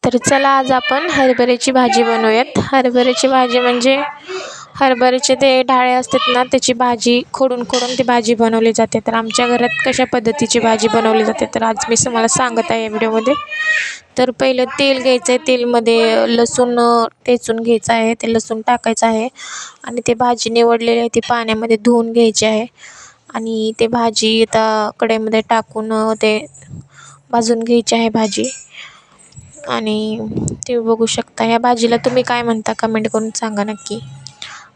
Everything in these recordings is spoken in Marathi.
तर चला आज आपण हरभऱ्याची भाजी बनवूयात. हरभऱ्याची भाजी म्हणजे हरभऱ्याचे ते डाळे असतात ना, त्याची भाजी खोडून खोडून ती भाजी बनवली जाते. तर आमच्या घरात कशा पद्धतीची भाजी बनवली जाते तर आज मी तुम्हाला सांगत आहे या व्हिडिओमध्ये. तर पहिलं तेल घ्यायचं आहे, तेलमध्ये लसूण ठेचून घ्यायचं आहे, ते लसूण टाकायचं आहे आणि ते भाजी निवडलेली आहे ती पाण्यामध्ये धुवून घ्यायची आहे आणि ते भाजी आता कढईमध्ये टाकून ते भाजून घ्यायची आहे भाजी. आणि ते बघू शकता. ह्या भाजीला तुम्ही काय म्हणता कमेंट करून सांगा नक्की.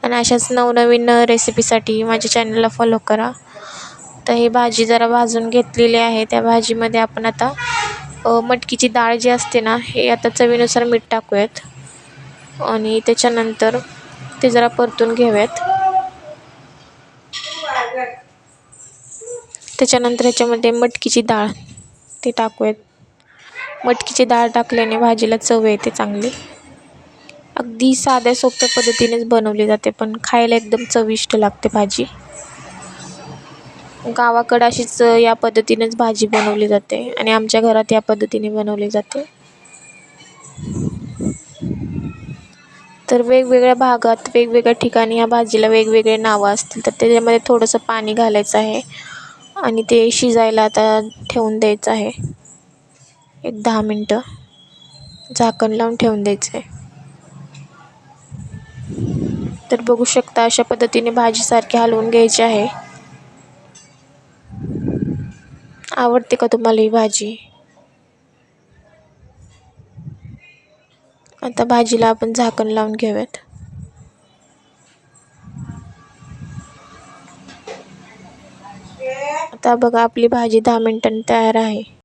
आणि अशाच नवनवीन रेसिपीसाठी माझ्या चॅनलला फॉलो करा. तर ही भाजी जरा भाजून घेतलेली आहे. त्या भाजीमध्ये आपण आता मटकीची डाळ जी असते ना, हे आता चवीनुसार मीठ टाकूयात आणि त्याच्यानंतर ते जरा परतून घेऊयात. त्याच्यानंतर ह्याच्यामध्ये मटकीची डाळ ती टाकूयात. मटकीची डाळ टाकल्याने भाजीला चव येते चांगली. अगदी साध्या सोप्या पद्धतीनेच बनवली जाते, पण खायला एकदम चविष्ट लागते भाजी. गावाकडं अशीच या पद्धतीनेच भाजी बनवली जाते आणि आमच्या घरात या पद्धतीने बनवली जाते. तर वेगवेगळ्या भागात वेगवेगळ्या ठिकाणी या भाजीला वेगवेगळे नावं असतील. तर त्याच्यामध्ये थोडंसं पाणी घालायचं आहे आणि ते शिजायला आता ठेवून द्यायचं आहे. एक 10 मिनटं झाकण लावून ठेवून द्यायचं आहे. तर बघू शकता अशा पद्धतीने भाजी सारखी हलवून घ्यायची आहे. आवडते का तुम्हाला ही भाजी? आता भाजीला आपण झाकण लावून घेऊयात. आता बघा आपली भाजी 10 मिनिटांनी तयार आहे.